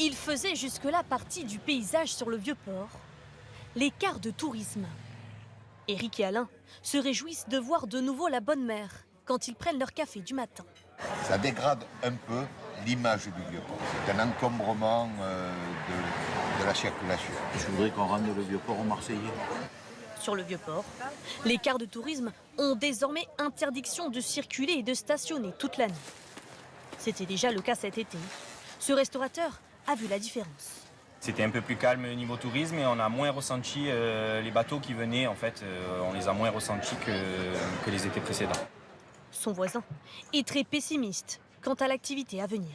Il faisait jusque-là partie du paysage sur le Vieux-Port, les cars de tourisme. Éric et Alain se réjouissent de voir de nouveau la bonne mer quand ils prennent leur café du matin. Ça dégrade un peu l'image du Vieux-Port. C'est un encombrement de la circulation. Je voudrais qu'on rende le Vieux-Port aux Marseillais. Sur le Vieux-Port, les cars de tourisme ont désormais interdiction de circuler et de stationner toute l'année. C'était déjà le cas cet été. Ce restaurateur a vu la différence. C'était un peu plus calme au niveau tourisme et on a moins ressenti les bateaux qui venaient, en fait, on les a moins ressentis que les étés précédents. Son voisin est très pessimiste quant à l'activité à venir.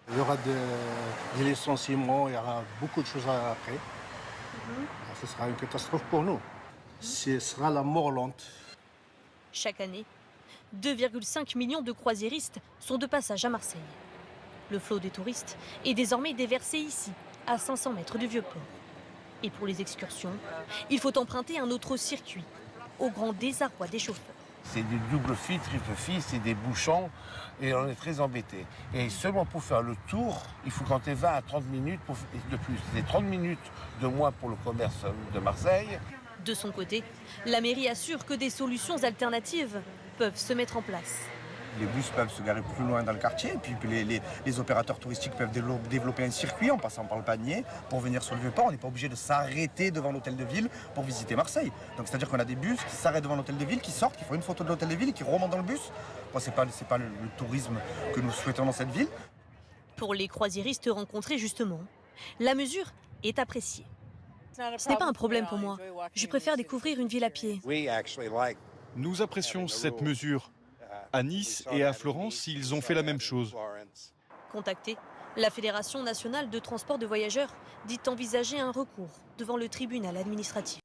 Il y aura des licenciements, il y aura beaucoup de choses après. Ce sera une catastrophe pour nous. Ce sera la mort lente. Chaque année, 2,5 millions de croisiéristes sont de passage à Marseille. Le flot des touristes est désormais déversé ici, à 500 mètres du Vieux-Port. Et pour les excursions, il faut emprunter un autre circuit, au grand désarroi des chauffeurs. C'est du double fil, triple fil, c'est des bouchons et on est très embêtés. Et seulement pour faire le tour, il faut compter 20 à 30 minutes de plus. C'est 30 minutes de moins pour le commerce de Marseille. De son côté, la mairie assure que des solutions alternatives peuvent se mettre en place. Les bus peuvent se garer plus loin dans le quartier, et puis les opérateurs touristiques peuvent développer un circuit en passant par le Panier pour venir sur le Vieux-Port. On n'est pas obligé de s'arrêter devant l'hôtel de ville pour visiter Marseille. Donc c'est-à-dire qu'on a des bus qui s'arrêtent devant l'hôtel de ville, qui sortent, qui font une photo de l'hôtel de ville et qui remontent dans le bus. Bon, c'est pas le tourisme que nous souhaitons dans cette ville. Pour les croisiéristes rencontrés justement, la mesure est appréciée. Ce n'est pas un problème pour moi. Je préfère découvrir une ville à pied. Nous apprécions cette mesure. À Nice et à Florence, ils ont fait la même chose. Contactée, la Fédération nationale de transport de voyageurs dit envisager un recours devant le tribunal administratif.